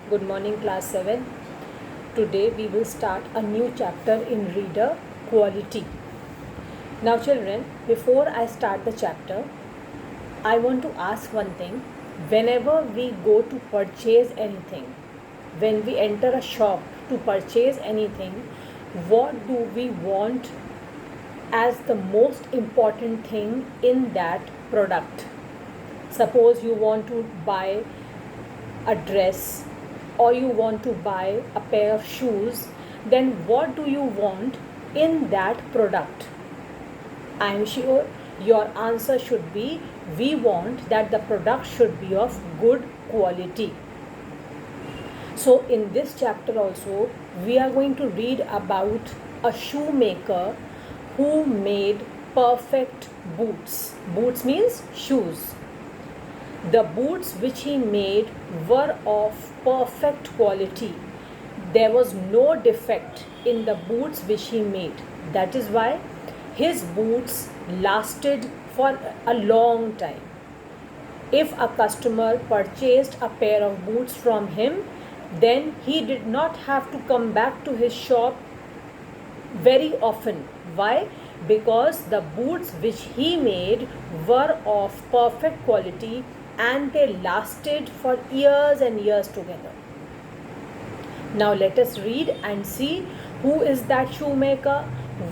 Good morning, class 7. Today we will start a new chapter in reader quality. Now, children, before I start the chapter, I want to ask one thing. Whenever we go to purchase anything, when we enter a shop to purchase anything, what do we want as the most important thing in that product? Suppose you want to buy a dress or you want to buy a pair of shoes, then what do you want in that product? I am sure your answer should be we want that the product should be of good quality. So in this chapter also we are going to read about a shoemaker who made perfect boots. Boots means shoes. The boots which he made were of perfect quality. There was no defect in the boots which he made. That is why his boots lasted for a long time. If a customer purchased a pair of boots from him, then he did not have to come back to his shop very often. Why? Because the boots which he made were of perfect quality and they lasted for years and years together. Now let us read and see who is that shoemaker,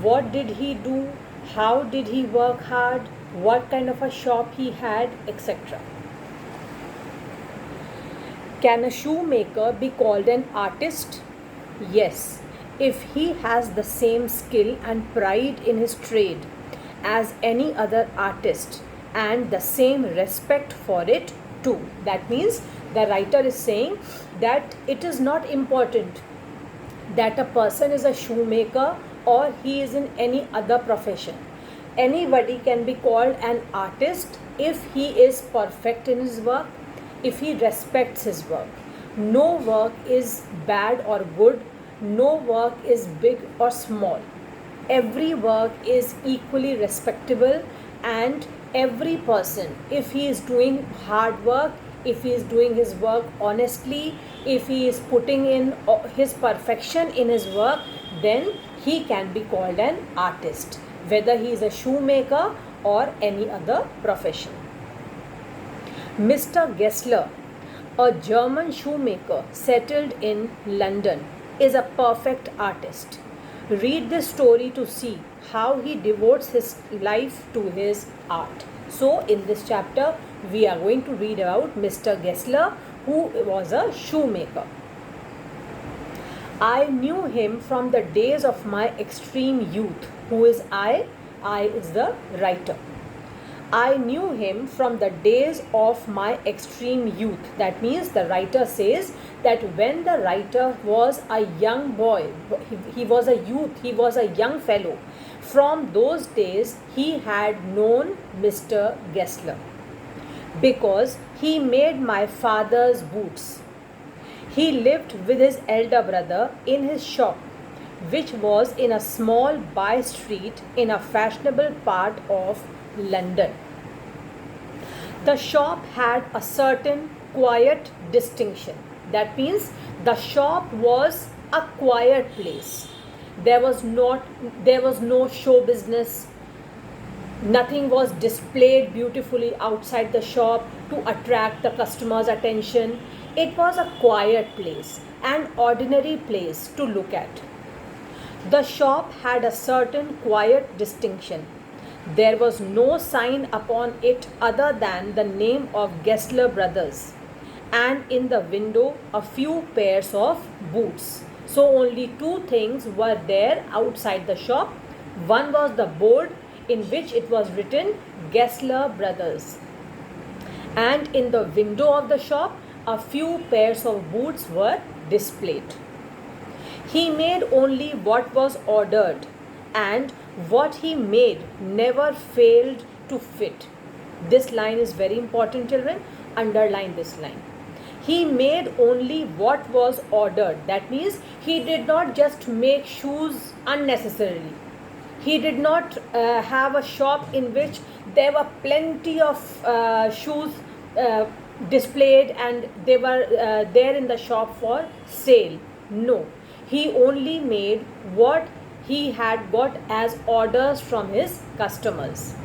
what did he do, how did he work hard, what kind of a shop he had, etc. Can a shoemaker be called an artist? Yes, if he has the same skill and pride in his trade as any other artist and the same respect for it too. That means the writer is saying that it is not important that a person is a shoemaker or he is in any other profession. Anybody can be called an artist if he is perfect in his work, if he respects his work. No work is bad or good, no work is big or small. Every work is equally respectable, and every person, if he is doing hard work, if he is doing his work honestly, if he is putting in his perfection in his work, then he can be called an artist, whether he is a shoemaker or any other profession. Mr. Gessler, a German shoemaker settled in London, is a perfect artist. Read this story to see how he devotes his life to his art. So in this chapter we are going to read about Mr. Gessler, who was a shoemaker. I knew him from the days of my extreme youth. Who is I? I is the writer. I knew him from the days of my extreme youth. That means the writer says that when the writer was a young boy, he was a youth, he was a young fellow. From those days he had known Mr. Gessler because he made my father's boots. He lived with his elder brother in his shop, which was in a small by street in a fashionable part of London. The shop had a certain quiet distinction. That means the shop was a quiet place. There was no show business. Nothing was displayed beautifully outside the shop to attract the customer's attention. It was a quiet place, an ordinary place to look at. The shop had a certain quiet distinction. There was no sign upon it other than the name of Gessler Brothers, and in the window a few pairs of boots. So only two things were there outside the shop. One was the board in which it was written Gessler Brothers, and in the window of the shop a few pairs of boots were displayed. He made only what was ordered, and what he made never failed to fit. This line is very important, children. Underline this line. He made only what was ordered. That means he did not just make shoes unnecessarily. He did not have a shop in which there were plenty of shoes displayed and they were there in the shop for sale. No, he only made what he had got as orders from his customers.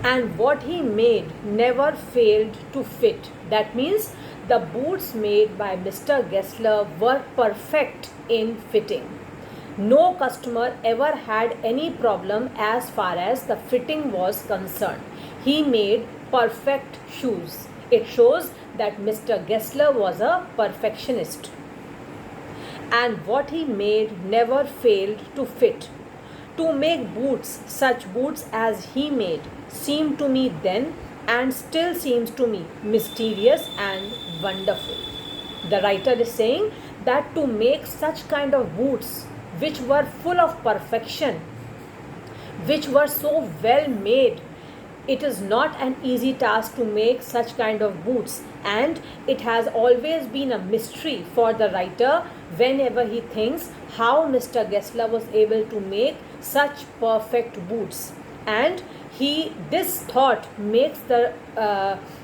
And what he made never failed to fit. That means the boots made by Mr. Gessler were perfect in fitting. No customer ever had any problem as far as the fitting was concerned. He made perfect shoes. It shows that Mr. Gessler was a perfectionist. And what he made never failed to fit. To make boots, such boots as he made, seemed to me then and still seems to me mysterious and wonderful. The writer is saying that to make such kind of boots which were full of perfection, which were so well made, it is not an easy task to make such kind of boots, and it has always been a mystery for the writer whenever he thinks how Mr. Gessler was able to make such perfect boots. And this thought makes the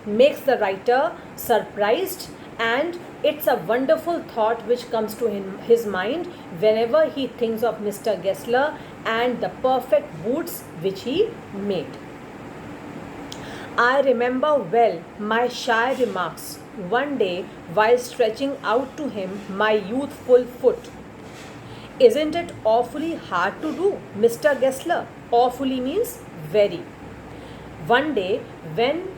writer surprised, and it's a wonderful thought which comes to his mind whenever he thinks of Mr. Gessler and the perfect boots which he made. I remember well my shy remarks one day while stretching out to him my youthful foot. Isn't it awfully hard to do, Mr. Gessler? Awfully means very. One day, when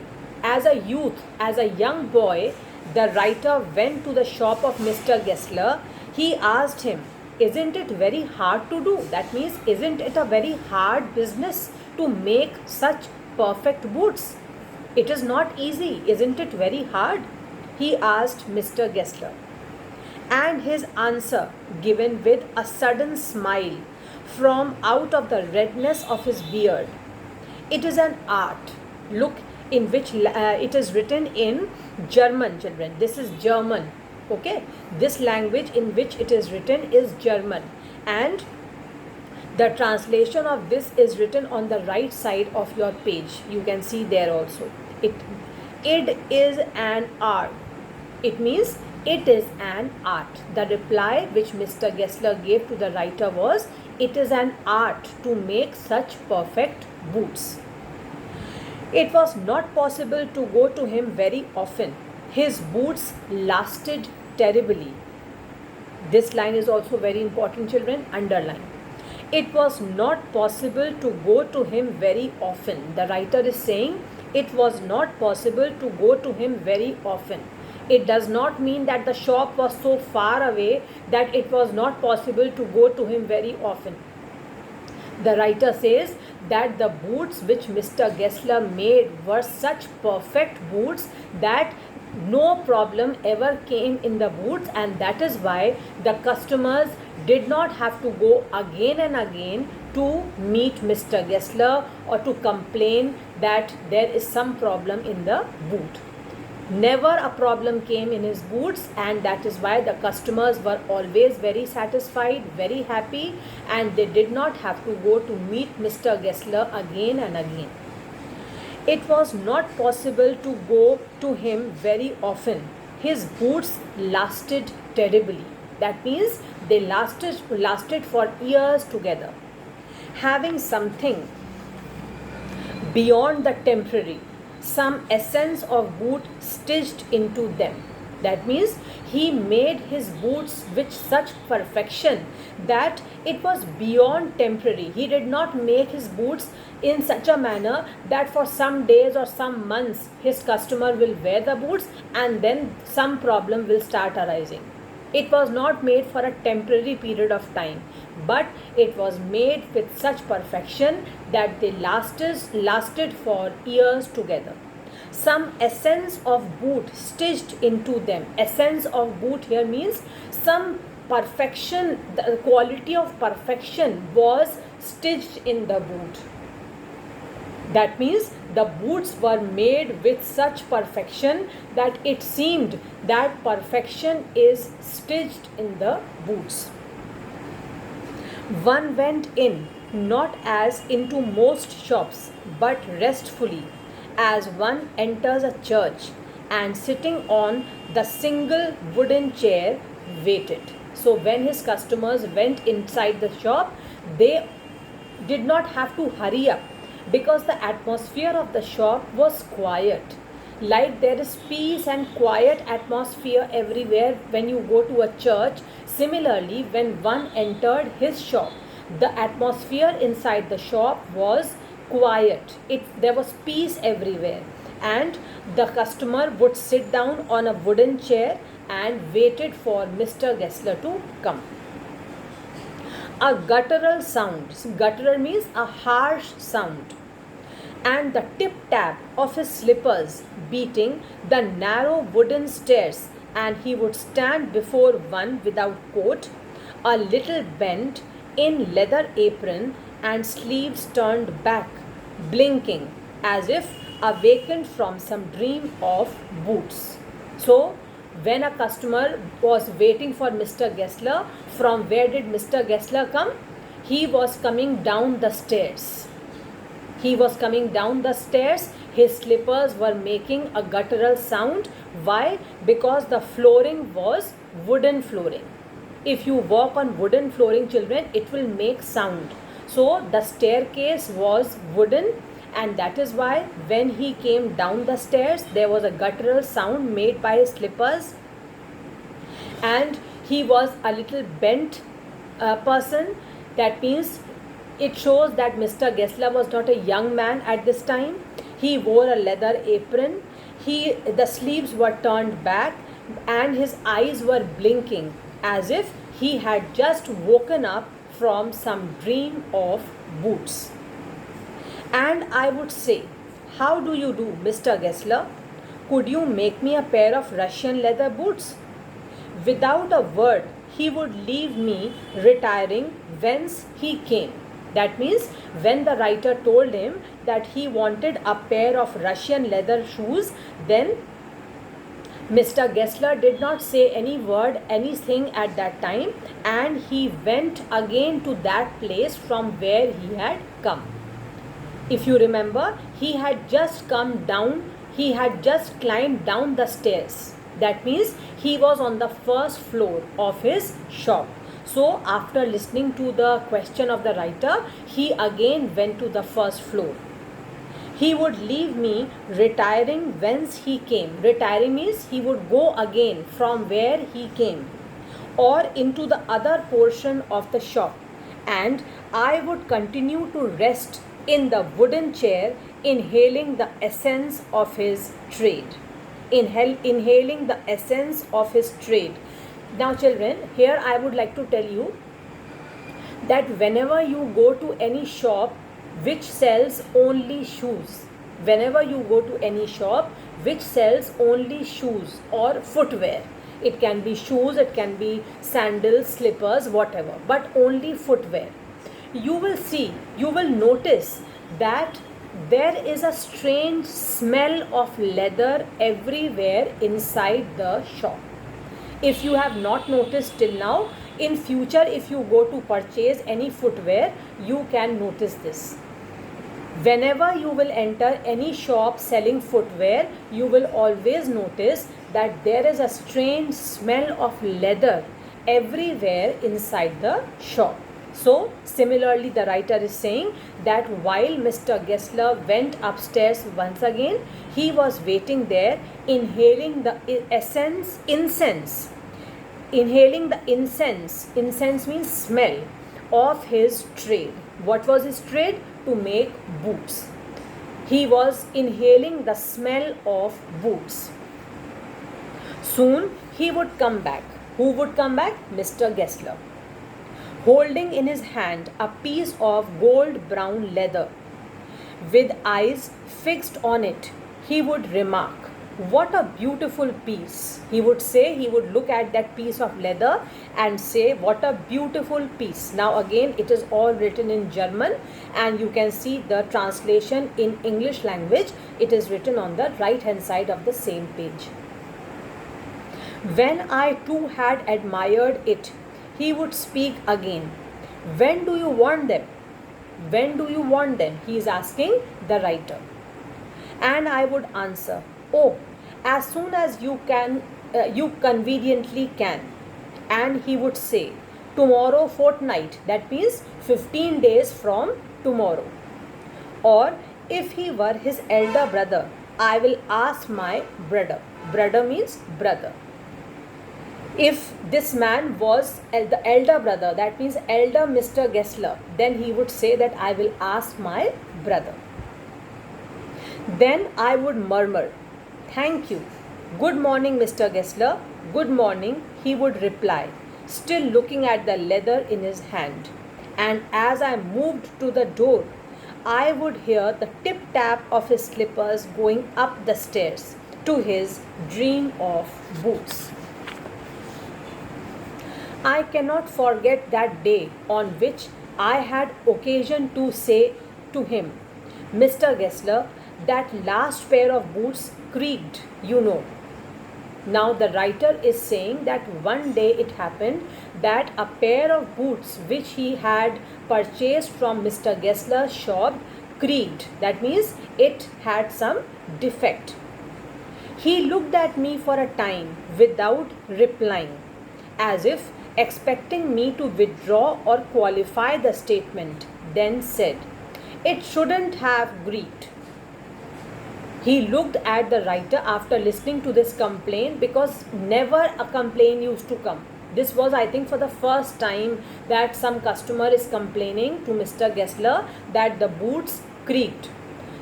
as a young boy, the writer went to the shop of Mr. Gessler, he asked him, isn't it very hard to do? That means, isn't it a very hard business to make such perfect boots? It is not easy, isn't it very hard? He asked Mr. Gessler. And his answer, given with a sudden smile from out of the redness of his beard, it is an art. Look, in which it is written in German, children. This is German. Okay, this language in which it is written is German, and the translation of this is written on the right side of your page. You can see there also. It is an art. It means it is an art. The reply which Mr. Gessler gave to the writer was, it is an art to make such perfect boots. It was not possible to go to him very often. His boots lasted terribly. This line is also very important, children. Underline. It was not possible to go to him very often. The writer is saying it was not possible to go to him very often. It does not mean that the shop was so far away that it was not possible to go to him very often. The writer says that the boots which Mr. Gessler made were such perfect boots that no problem ever came in the boots, and that is why the customers did not have to go again and again to meet Mr. Gessler or to complain that there is some problem in the boot. Never a problem came in his boots, and that is why the customers were always very satisfied, very happy, and they did not have to go to meet Mr. Gessler again and again. It was not possible to go to him very often. His boots lasted terribly. That means they lasted for years together. Having something beyond the temporary, some essence of boot stitched into them. That means he made his boots with such perfection that it was beyond temporary. He did not make his boots in such a manner that for some days or some months his customer will wear the boots and then some problem will start arising. It was not made for a temporary period of time, but it was made with such perfection that they lasted for years together. Some essence of boot stitched into them. Essence of boot here means some perfection, the quality of perfection was stitched in the boot. That means the boots were made with such perfection that it seemed that perfection is stitched in the boots. One went in, not as into most shops, but restfully, as one enters a church, and sitting on the single wooden chair waited. So when his customers went inside the shop, they did not have to hurry up because the atmosphere of the shop was quiet. Like there is peace and quiet atmosphere everywhere when you go to a church. Similarly, when one entered his shop, the atmosphere inside the shop was quiet. There was peace everywhere, and the customer would sit down on a wooden chair and waited for Mr. Gessler to come. A guttural sound. Guttural means a harsh sound. And the tip-tap of his slippers beating the narrow wooden stairs, and he would stand before one without coat, a little bent, in leather apron and sleeves turned back, blinking as if awakened from some dream of boots. So, when a customer was waiting for Mr. Gessler, from where did Mr. Gessler come? He was coming down the stairs. He was coming down the stairs. His slippers were making a guttural sound. Why? Because the flooring was wooden flooring. If you walk on wooden flooring, children, it will make sound. So the staircase was wooden, and that is why when he came down the stairs, there was a guttural sound made by his slippers. And he was a little bent person. That means it shows that Mr. Gessler was not a young man at this time. He wore a leather apron. The sleeves were turned back, and his eyes were blinking as if he had just woken up from some dream of boots. And I would say, "How do you do, Mr. Gessler? Could you make me a pair of Russian leather boots?" Without a word, he would leave me, retiring whence he came. That means when the writer told him that he wanted a pair of Russian leather shoes, then Mr. Gessler did not say any word, anything at that time, and he went again to that place from where he had come. If you remember, he had just come down, he had just climbed down the stairs. That means he was on the first floor of his shop. So after listening to the question of the writer, he again went to the first floor. He would leave me, retiring whence he came. Retiring means he would go again from where he came, or into the other portion of the shop, and I would continue to rest in the wooden chair, inhaling the essence of his trade. Inhaling the essence of his trade. Now children, here I would like to tell you that whenever you go to any shop which sells only shoes, whenever you go to any shop which sells only shoes or footwear, it can be shoes, it can be sandals, slippers, whatever, but only footwear, you will notice that there is a strange smell of leather everywhere inside the shop. If you have not noticed till now, in future if you go to purchase any footwear, you can notice this. Whenever you will enter any shop selling footwear, you will always notice that there is a strange smell of leather everywhere inside the shop. So similarly, the writer is saying that while Mr. Gessler went upstairs once again, he was waiting there, inhaling the incense. Inhaling the incense. Incense means smell of his trade. What was his trade? To make boots. He was inhaling the smell of boots. Soon he would come back. Who would come back? Mr. Gessler, holding in his hand a piece of gold brown leather. With eyes fixed on it, he would remark, "What a beautiful piece." He would say, he would look at that piece of leather and say, "What a beautiful piece." Now again, it is all written in German, and you can see the translation in English language. It is written on the right hand side of the same page. When I too had admired it, he would speak again. "When do you want them? When do you want them?" He is asking the writer. And I would answer, "Oh, as soon as you can, you conveniently can. And he would say, tomorrow fortnight, that means 15 days from tomorrow. Or if he were his elder brother, I will ask my brother. Brother means brother. If this man was the elder brother, that means elder Mr. Gessler, then he would say that I will ask my brother. Then I would murmur, thank you. Good morning, Mr. Gessler. Good morning, he would reply, still looking at the leather in his hand. And as I moved to the door, I would hear the tip-tap of his slippers going up the stairs to his dream of boots. I cannot forget that day on which I had occasion to say to him, Mr. Gessler, that last pair of boots creaked, you know. Now the writer is saying that one day it happened that a pair of boots which he had purchased from Mr. Gessler's shop creaked. That means it had some defect. He looked at me for a time without replying, as if expecting me to withdraw or qualify the statement, then said, it shouldn't have creaked. He looked at the writer after listening to this complaint, because never a complaint used to come. This was, I think, for the first time that some customer is complaining to Mr. Gessler that the boots creaked.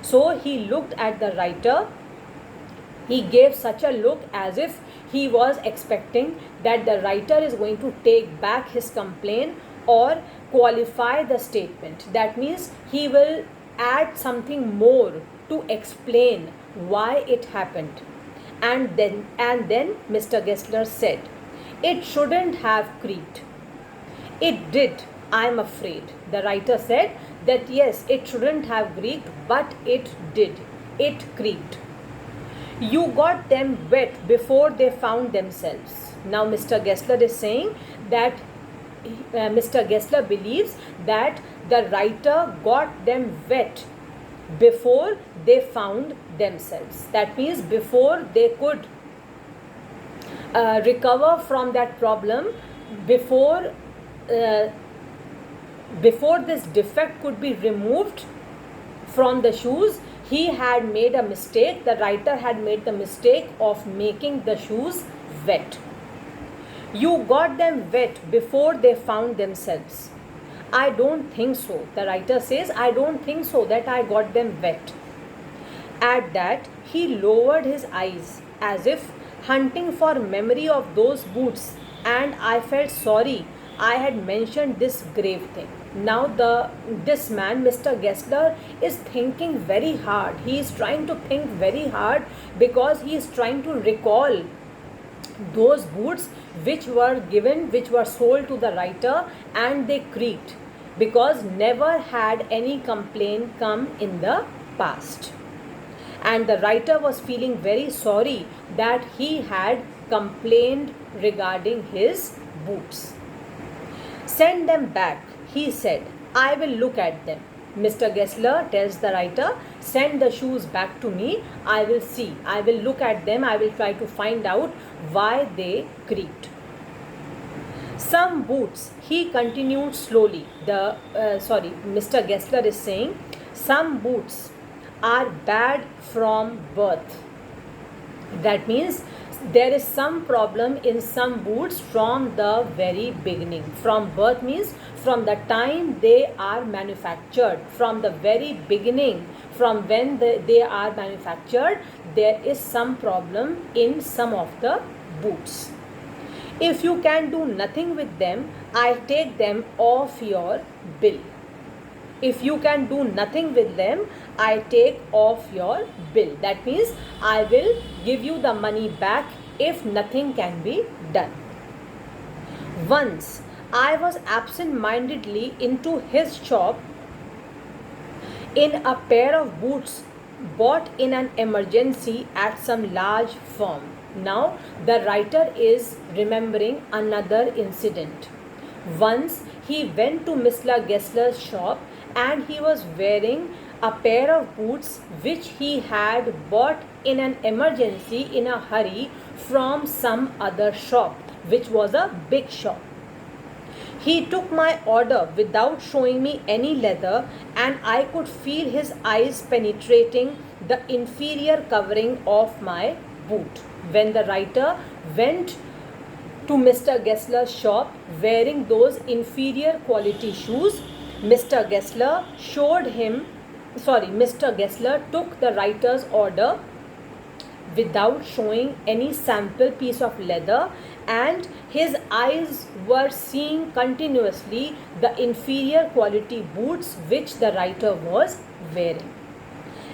So he looked at the writer. He gave such a look as if he was expecting that the writer is going to take back his complaint or qualify the statement. That means he will add something more to explain why it happened. And then Mr. Gessler said, it shouldn't have creaked. It did, I am afraid. The writer said that yes, it shouldn't have creaked, but it did. It creaked. You got them wet before they found themselves. Now Mr. Gessler is saying that Mr. Gessler believes that the writer got them wet before they found themselves. That means before they could recover from that problem, before this defect could be removed from the shoes, he had made a mistake. The writer had made the mistake of making the shoes wet. You got them wet before they found themselves. I don't think so. The writer says, I don't think so that I got them wet. At that, he lowered his eyes as if hunting for memory of those boots, and I felt sorry I had mentioned this grave thing. Now this man, Mr. Gessler, is thinking very hard. He is trying to think very hard because he is trying to recall those boots which were sold to the writer, and they creaked because never had any complaint come in the past. And the writer was feeling very sorry that he had complained regarding his boots. Send them back, he said. I will look at them. Mr. Gessler tells the writer, send the shoes back to me. I will see. I will look at them. I will try to find out why they creaked. Some boots, he continued slowly. Mr. Gessler is saying, some boots are bad from birth. That means there is some problem in some boots from the very beginning. From birth means from the time they are manufactured, from the very beginning, from when they are manufactured, there is some problem in some of the boots. If you can do nothing with them, I take them off your bill. If you can do nothing with them, I take off your bill. That means I will give you the money back if nothing can be done. Once I was absent-mindedly into his shop in a pair of boots bought in an emergency at some large firm. Now the writer is remembering another incident. Once he went to Mr. Gessler's shop and he was wearing a pair of boots which he had bought in an emergency in a hurry from some other shop, which was a big shop. He took my order without showing me any leather, and I could feel his eyes penetrating the inferior covering of my boot. When the writer went to Mr. Gessler's shop wearing those inferior quality shoes, Mr. Gessler took the writer's order without showing any sample piece of leather, and his eyes were seeing continuously the inferior quality boots which the writer was wearing.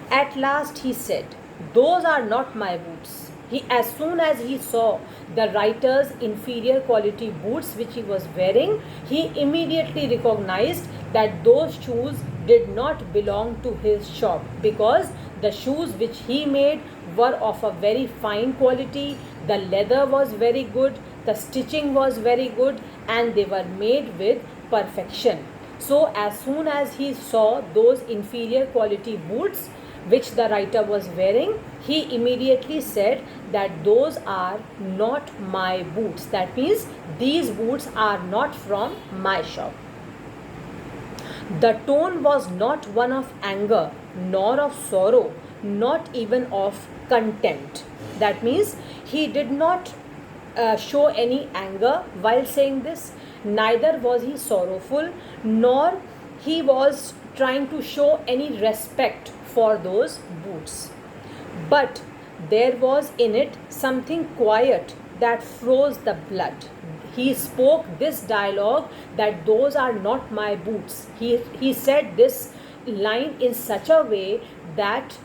At last he said, "Those are not my boots." As soon as he saw the writer's inferior quality boots which he was wearing, he immediately recognized that those shoes did not belong to his shop, because the shoes which he made were of a very fine quality, the leather was very good, the stitching was very good, and they were made with perfection. So as soon as he saw those inferior quality boots which the writer was wearing, he immediately said that those are not my boots. That means these boots are not from my shop. The tone was not one of anger, nor of sorrow, not even of contempt. That means he did not show any anger while saying this, neither was he sorrowful, nor he was trying to show any respect for those boots. But there was in it something quiet that froze the blood. He spoke this dialogue that those are not my boots. He said this line in such a way that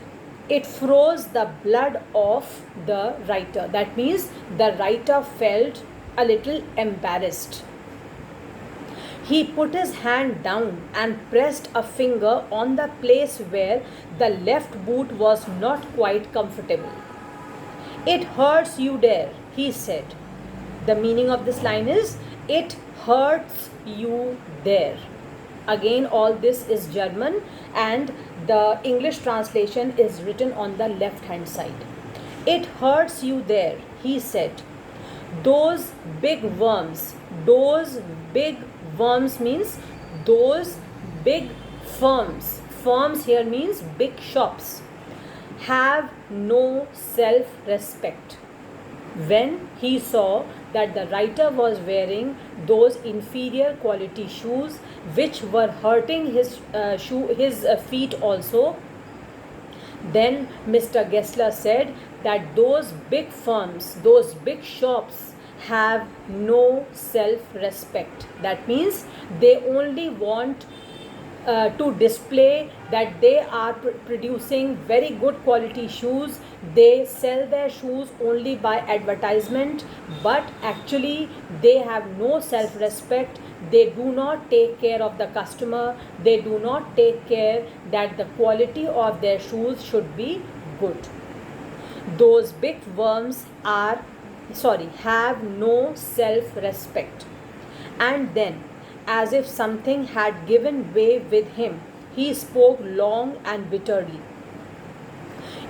it froze the blood of the writer. That means the writer felt a little embarrassed. He put his hand down and pressed a finger on the place where the left boot was not quite comfortable. "It hurts you there," he said. The meaning of this line is, "It hurts you there." Again, all this is German, and the English translation is written on the left hand side. "It hurts you there," he said. "Those big worms," those big worms means those big firms. Firms here means big shops. "Have no self-respect." When he saw that the writer was wearing those inferior quality shoes which were hurting his feet also, then Mr. Gessler said that those big firms, those big shops have no self-respect. That means they only want to display that they are producing very good quality shoes. They sell their shoes only by advertisement, but actually they have no self-respect. They do not take care of the customer. They do not take care that the quality of their shoes should be good. Those big worms have no self-respect. And then, as if something had given way with him, he spoke long and bitterly.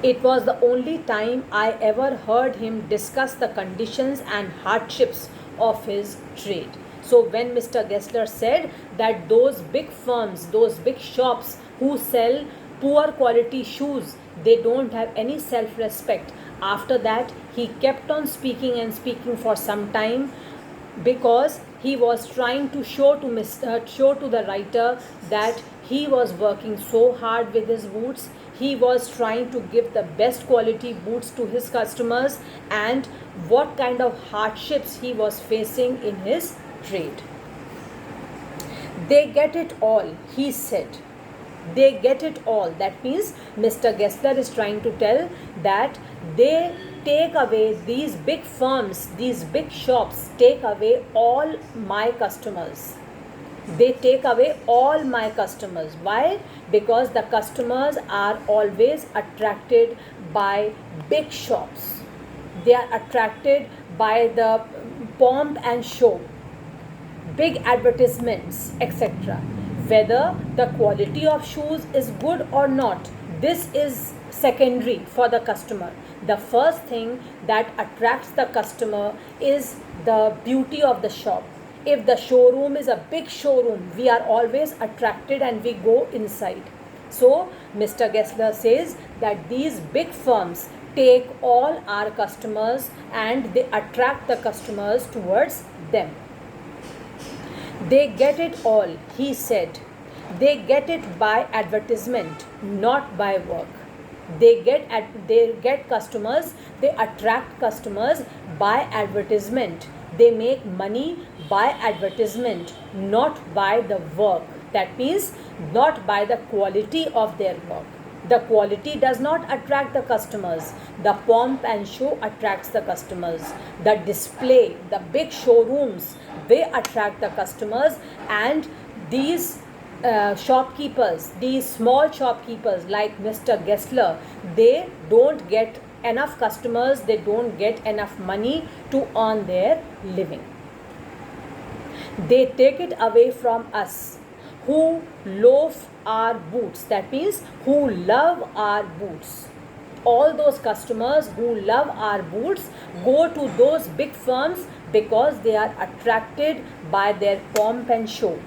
It was the only time I ever heard him discuss the conditions and hardships of his trade. So when Mr. Gessler said that those big firms, those big shops who sell poor quality shoes, they don't have any self-respect. After that, he kept on speaking and speaking for some time, because he was trying to show to the writer that he was working so hard with his boots. He was trying to give the best quality boots to his customers, and what kind of hardships he was facing in his trade. "They get it all," he said. They get it all. That means Mr. Gessler is trying to tell that they take away, these big firms, these big shops take away all my customers. They take away all my customers. Why? Because the customers are always attracted by big shops. They are attracted by the pomp and show, big advertisements, etc. Whether the quality of shoes is good or not, this is secondary for the customer. The first thing that attracts the customer is the beauty of the shop. If the showroom is a big showroom, we are always attracted and we go inside. So Mr. Gessler says that these big firms take all our customers and they attract the customers towards them. They get it all, he said. They get it by advertisement, not by work. They get customers, they attract customers by advertisement. They make money by advertisement, not by the work. That means not by the quality of their work. The quality does not attract the customers. The pomp and show attracts the customers. The display, the big showrooms, they attract the customers, and these shopkeepers, these small shopkeepers like Mr. Gessler, they don't get enough customers, they don't get enough money to earn their living. They take it away from us who loaf our boots, that means who love our boots. All those customers who love our boots go to those big firms because they are attracted by their pomp and show.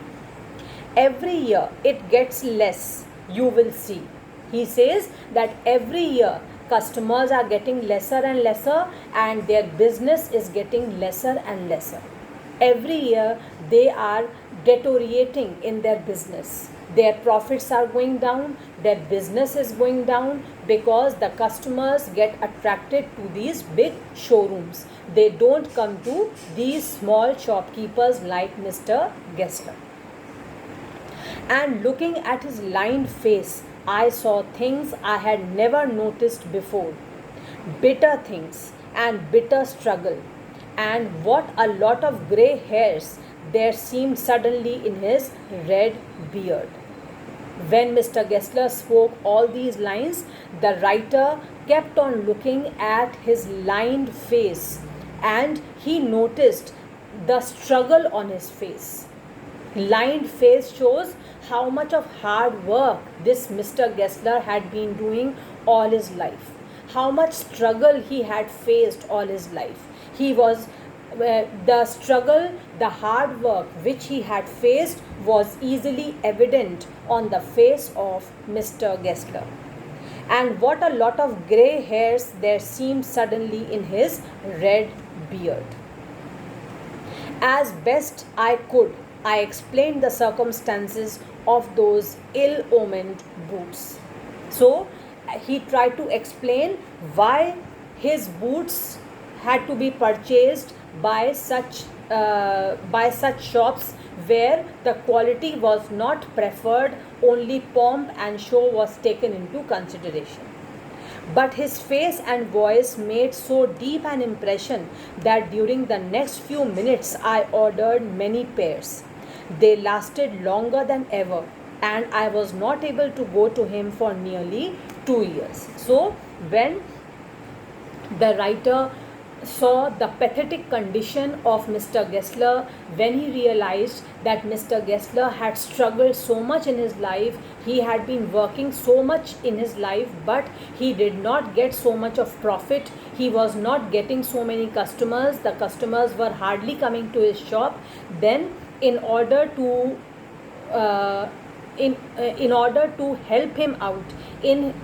Every year it gets less, you will see. He says that every year customers are getting lesser and lesser and their business is getting lesser and lesser. Every year they are deteriorating in their business. Their profits are going down, their business is going down because the customers get attracted to these big showrooms. They don't come to these small shopkeepers like Mr. Gessler. And looking at his lined face, I saw things I had never noticed before. Bitter things and bitter struggle. And what a lot of grey hairs there seemed suddenly in his red beard. When Mr. Gessler spoke all these lines, the writer kept on looking at his lined face and he noticed the struggle on his face. Lined face shows how much of hard work this Mr. Gessler had been doing all his life, how much struggle he had faced all his life. He was the struggle, the hard work which he had faced was easily evident on the face of Mr. Gessler. And what a lot of grey hairs there seemed suddenly in his red beard. As best I could, I explained the circumstances of those ill-omened boots. So he tried to explain why his boots had to be purchased by such shops where the quality was not preferred, only pomp and show was taken into consideration. But his face and voice made so deep an impression that during the next few minutes I ordered many pairs. They lasted longer than ever, and I was not able to go to him for nearly 2 years. So when the writer saw the pathetic condition of Mr. Gessler, when he realized that Mr. Gessler had struggled so much in his life, he had been working so much in his life, but he did not get so much of profit. He was not getting so many customers. The customers were hardly coming to his shop. Then in order to help him out in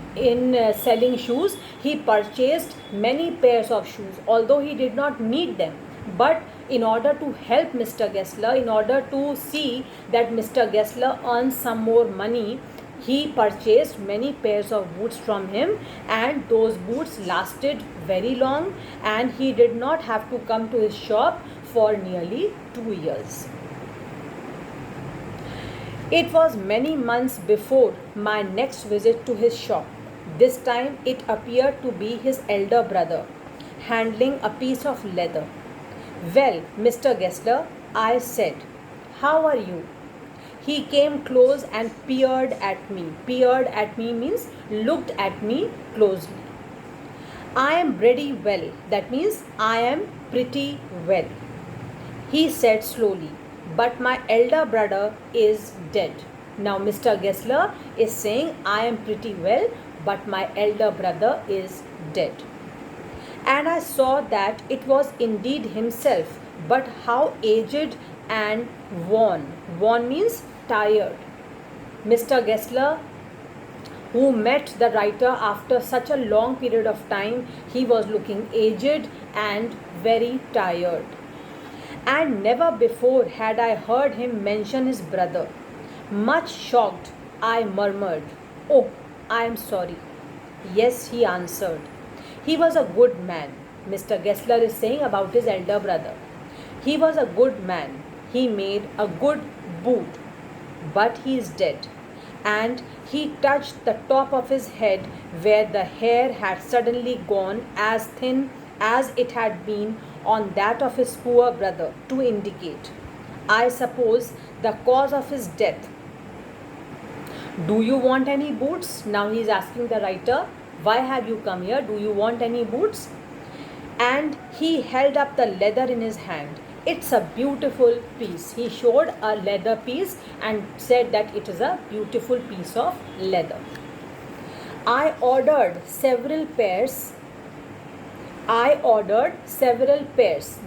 selling shoes, he purchased many pairs of shoes, although he did not need them. But in order to help Mr. Gessler, in order to see that Mr. Gessler earns some more money, he purchased many pairs of boots from him, and those boots lasted very long, and he did not have to come to his shop for nearly 2 years. It was many months before my next visit to his shop. This time it appeared to be his elder brother, handling a piece of leather. "Well, Mr. Gessler," I said, "how are you?" He came close and peered at me. Peered at me means looked at me closely. "I am pretty well." That means I am pretty well, he said slowly. "But my elder brother is dead." Now Mr. Gessler is saying, I am pretty well, but my elder brother is dead. And I saw that it was indeed himself, but how aged and worn. Worn means tired. Mr. Gessler, who met the writer after such a long period of time, he was looking aged and very tired. And never before had I heard him mention his brother. Much shocked, I murmured, "Oh, I am sorry." "Yes," he answered. "He was a good man." Mr. Gessler is saying about his elder brother. "He was a good man. He made a good boot. But he is dead." And he touched the top of his head where the hair had suddenly gone as thin as it had been on that of his poor brother, to indicate, I suppose, the cause of his death. "Do you want any boots?" Now he is asking the writer, "Why have you come here? Do you want any boots?" And he held up the leather in his hand. "It's a beautiful piece." He showed a leather piece and said that it is a beautiful piece of leather. I ordered several pairs.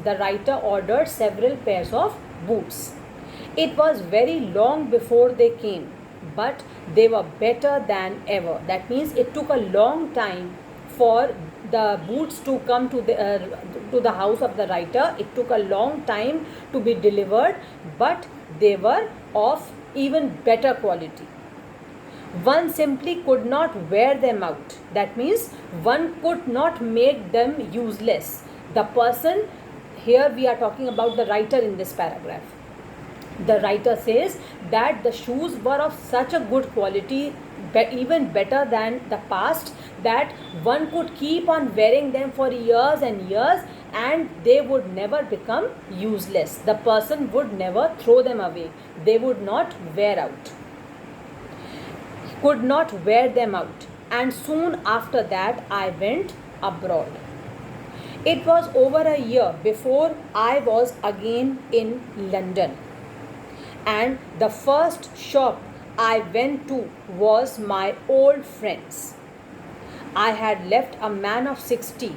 The writer ordered several pairs of boots. It was very long before they came, but they were better than ever. That means it took a long time for the boots to come to the house of the writer. It took a long time to be delivered, but they were of even better quality. One simply could not wear them out. That means one could not make them useless. The person, here we are talking about the writer in this paragraph. The writer says that the shoes were of such a good quality, even better than the past, that one could keep on wearing them for years and years and they would never become useless. The person would never throw them away. They would not wear out. Could not wear them out. And soon after that I went abroad. It was over a year before I was again in London. And the first shop I went to was my old friend's. I had left a man of 60.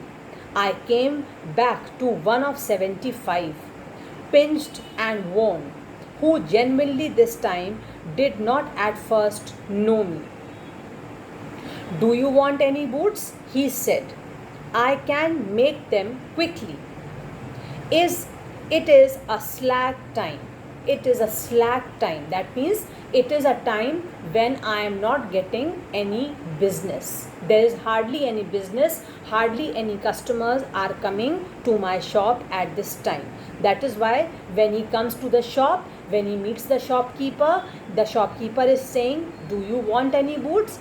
I came back to one of 75, pinched and worn, who genuinely this time did not at first know me. "Do you want any boots?" he said. "I can make them quickly. It is a slack time." It is a slack time. That means it is a time when I am not getting any business. There is hardly any business, hardly any customers are coming to my shop at this time. That is why when he comes to the shop, when he meets the shopkeeper is saying, "Do you want any boots?"